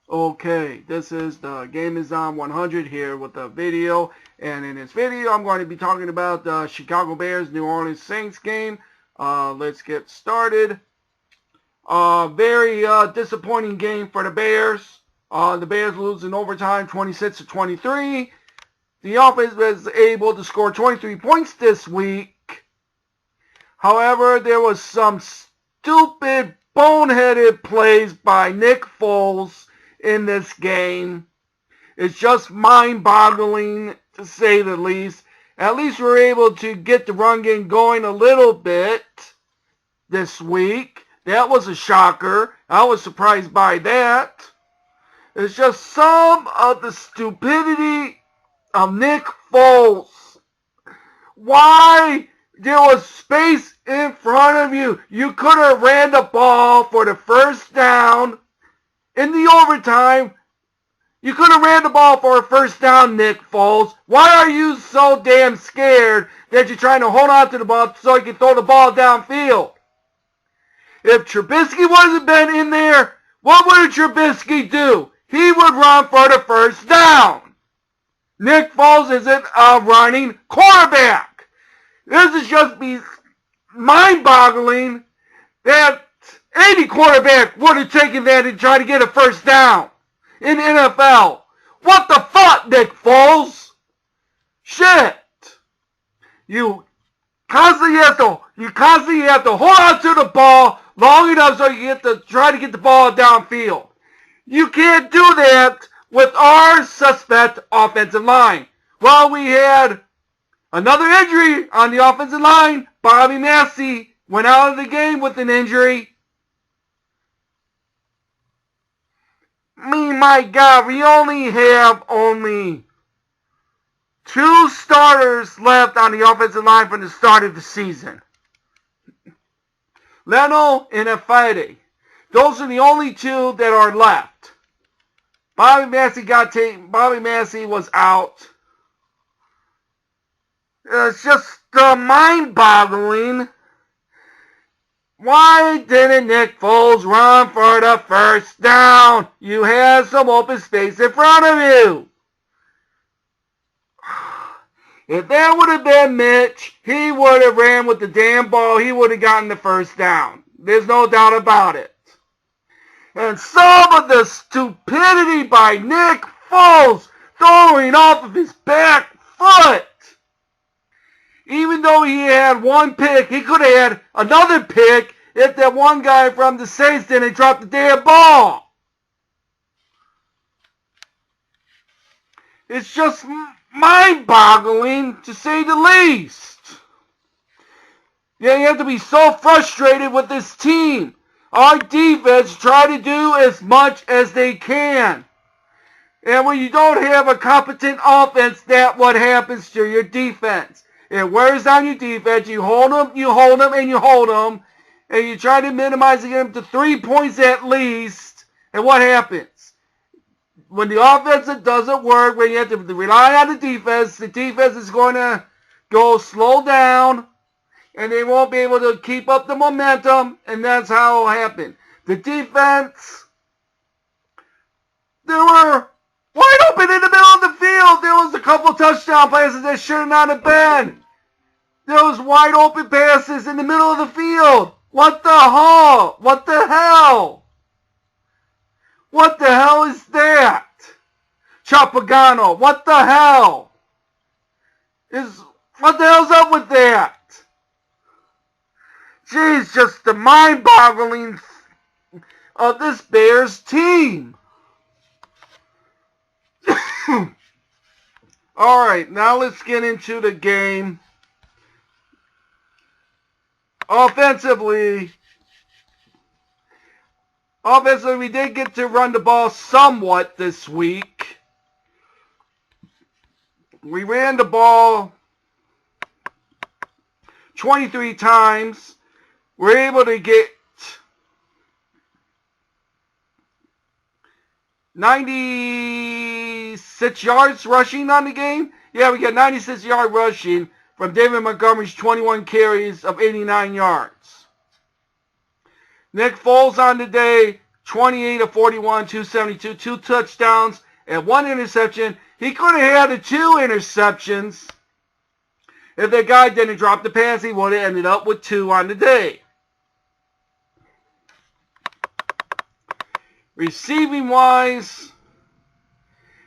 Okay, this is the Game is On 100 here with a video, and in this video I'm going to be talking about the Chicago Bears New Orleans Saints game. Let's get started. Very disappointing game for the Bears. The Bears lose in overtime 26-23. The offense was able to score 23 points this week. However, there was some stupid, boneheaded plays by Nick Foles in this game. It's just mind-boggling, to say the least. At least we're able to get the run game going a little bit this week. That was a shocker. I was surprised by that. It's just some of the stupidity of Nick Foles. Why? There was space in front of you. You could have ran the ball for the first down. In the overtime, you could have ran the ball for a first down, Nick Foles. Why are you so damn scared that you're trying to hold on to the ball so you can throw the ball downfield? If Trubisky wasn't been in there, what would Trubisky do? He would run for the first down. Nick Foles isn't a running quarterback. This is just mind-boggling that any quarterback would have taken that and tried to get a first down in NFL. What the fuck, Nick Foles? Shit. You constantly have to hold on to the ball long enough so you get to try to get the ball downfield. You can't do that with our suspect offensive line. Well, we had another injury on the offensive line. Bobby Massey went out of the game with an injury. My God, we only have two starters left on the offensive line from the start of the season. Leno and Efeide. Those are the only two that are left. Bobby Massey was out. It's just mind-boggling. Why didn't Nick Foles run for the first down? You had some open space in front of you. If that would have been Mitch, he would have ran with the damn ball. He would have gotten the first down. There's no doubt about it. And some of the stupidity by Nick Foles throwing off of his back foot. Even though he had one pick, he could have had another pick if that one guy from the Saints didn't drop the damn ball. It's just mind-boggling, to say the least. Yeah, you have to be so frustrated with this team. Our defense try to do as much as they can. And when you don't have a competent offense, that's what happens to your defense. It wears down your defense. You hold them, and you hold them. And you try to minimize them to 3 points at least. And what happens? When the offense doesn't work, when you have to rely on the defense is going to go slow down. And they won't be able to keep up the momentum. And that's how it'll happen. The defense, they were wide open in the middle of the field. There was a couple touchdown passes that should not have been. There was wide open passes in the middle of the field. What the hell? What the hell? What the hell is that? Chapagano, what the hell? What the hell's up with that? Jeez, just the mind-boggling of this Bears team. Alright, now let's get into the game. Offensively, we did get to run the ball somewhat this week. We ran the ball 23 times. We're able to get 96 yards rushing on the game. Yeah, we got 96 yard rushing from David Montgomery's 21 carries of 89 yards. Nick Foles on the day, 28 of 41, 272, 2 touchdowns, and 1 interception. He could have had the 2 interceptions. If that guy didn't drop the pass, he would have ended up with 2 on the day. Receiving wise,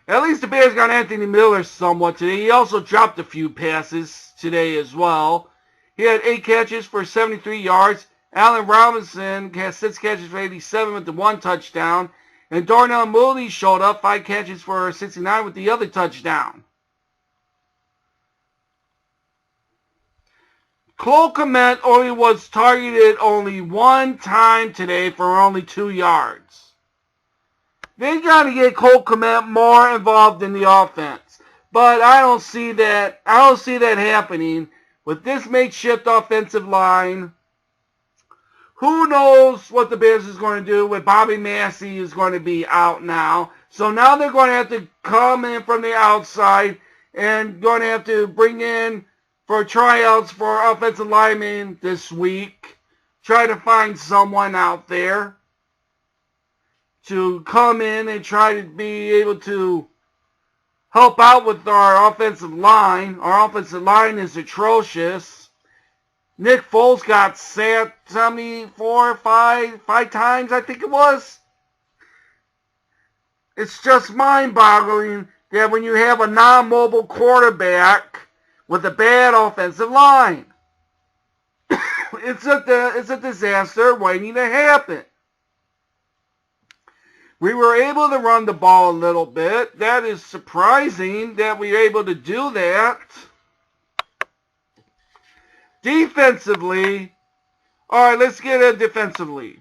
at least the Bears got Anthony Miller somewhat today. He also dropped a few passes today as well. He had 8 catches for 73 yards. Allen Robinson has 6 catches for 87 with the 1 touchdown. And Darnell Mooney showed up, 5 catches for 69 with the other touchdown. Cole Kmet only was targeted only 1 time today for only 2 yards. They got to get Cole Kmet more involved in the offense. But I don't see that happening with this makeshift offensive line. Who knows what the Bears is going to do with Bobby Massey is going to be out now. So now they're going to have to come in from the outside and going to have to bring in for tryouts for offensive linemen this week. Try to find someone out there to come in and try to be able to help out with our offensive line. Our offensive line is atrocious. Nick Foles got sacked 5 times, I think it was. It's just mind-boggling that when you have a non-mobile quarterback with a bad offensive line, it's a disaster waiting to happen. We were able to run the ball a little bit. That is surprising that we were able to do that. Defensively, all right, let's get it defensively.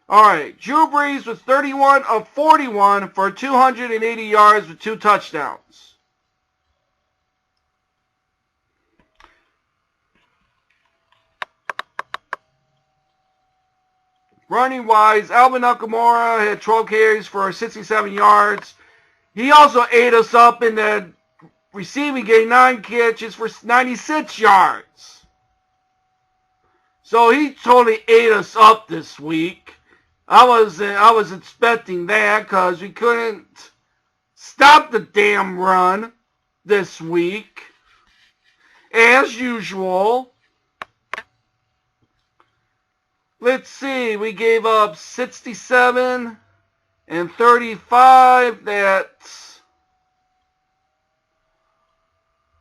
All right, Drew Brees was 31 of 41 for 280 yards with 2 touchdowns. Running wise, Alvin Kamara had 12 carries for 67 yards. He also ate us up in the receiving game, 9 catches for 96 yards. So he totally ate us up this week. I was expecting that because we couldn't stop the damn run this week, as usual. Let's see, we gave up 67 and 35. That's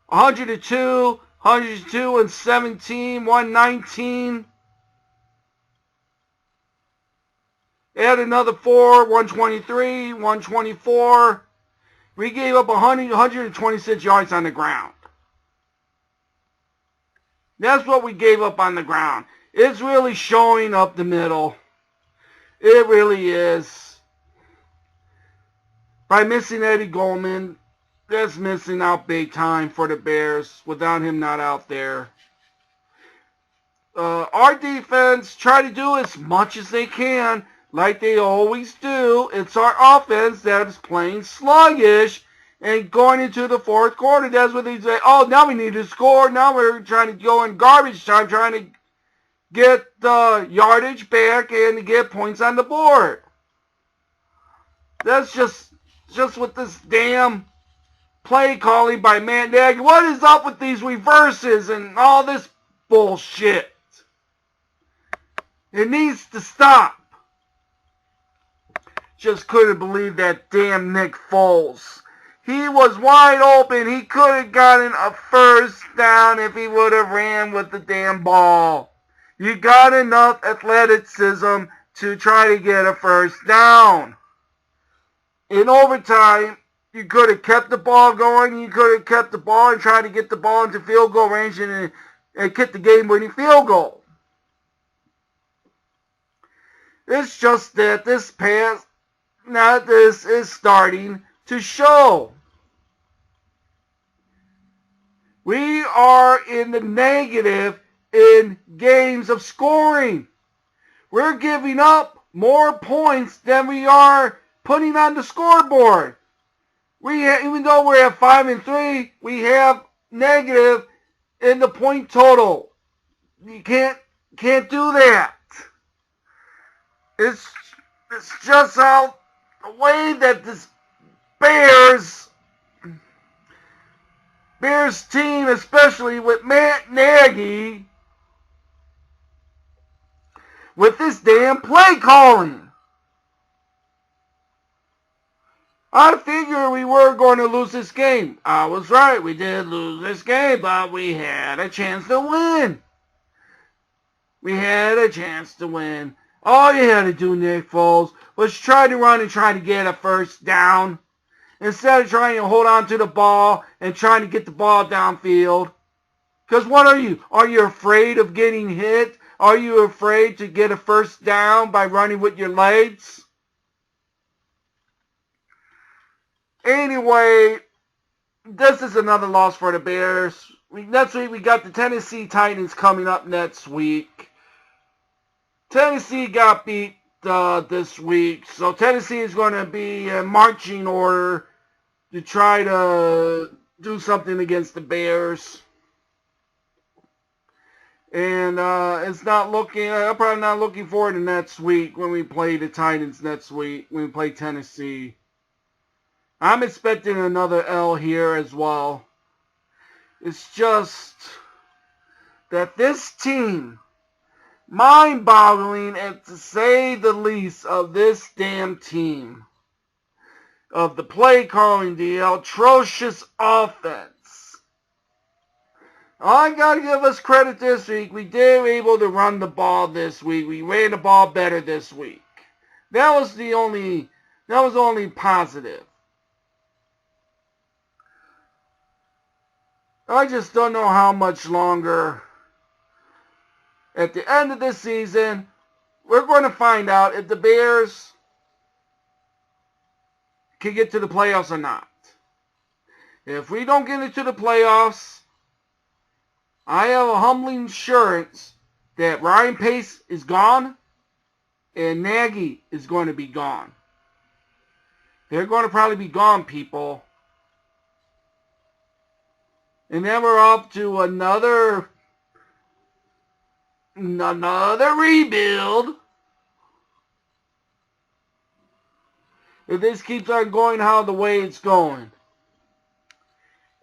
102, 102 and 17, 119. Add another 4, 123, 124. We gave up 126 yards on the ground. That's what we gave up on the ground. It's really showing up the middle. It really is. By missing Eddie Goldman, that's missing out big time for the Bears without him not out there. Our defense try to do as much as they can, like they always do. It's our offense that is playing sluggish and going into the 4th quarter. That's what they say. Oh, now we need to score. Now we're trying to go in garbage time, trying to get the yardage back and to get points on the board. That's just with this damn play calling by Matt Nagy. What is up with these reverses and all this bullshit? It needs to stop. Just couldn't believe that damn Nick Foles. He was wide open. He could have gotten a first down if he would have ran with the damn ball. You got enough athleticism to try to get a first down. In overtime, you could have kept the ball going. You could have kept the ball and tried to get the ball into field goal range and kick the game-winning field goal. It's just that this is starting to show. We are in the negative in games of scoring. We're giving up more points than we are putting on the scoreboard. Even though we're at 5-3, we have negative in the point total. You can't do that. It's It's just how the way that this Bears team, especially with Matt Nagy, with this damn play calling. I figured we were going to lose this game. I was right. We did lose this game, but we had a chance to win. We had a chance to win. All you had to do, Nick Foles, was try to run and try to get a first down instead of trying to hold on to the ball and trying to get the ball downfield. Because what are you? Are you afraid of getting hit? Are you afraid to get a first down by running with your legs? Anyway, this is another loss for the Bears. Next week, we got the Tennessee Titans coming up next week. Tennessee got beat this week, so Tennessee is going to be in marching order to try to do something against the Bears. And it's not looking, I'm probably not looking forward to next week when we play the Titans next week, when we play Tennessee. I'm expecting another L here as well. It's just that this team, mind-boggling, and to say the least, of this damn team, of the play calling, the atrocious offense. I gotta give us credit this week. We did able to run the ball this week. We ran the ball better this week. That was the only positive. I just don't know how much longer. At the end of this season, we're going to find out if the Bears can get to the playoffs or not. If we don't get into the playoffs, I have a humbling assurance that Ryan Pace is gone and Nagy is going to be gone. They're going to probably be gone, people. And then we're off to another rebuild. If this keeps on going how the way it's going.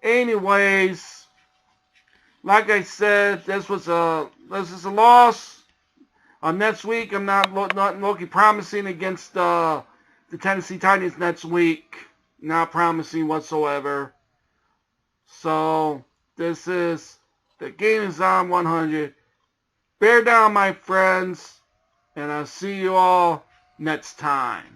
Anyways, like I said, this is a loss. Next week, I'm not looking promising against the Tennessee Titans next week. Not promising whatsoever. So, this is the Game is on 100. Bear down, my friends, and I'll see you all next time.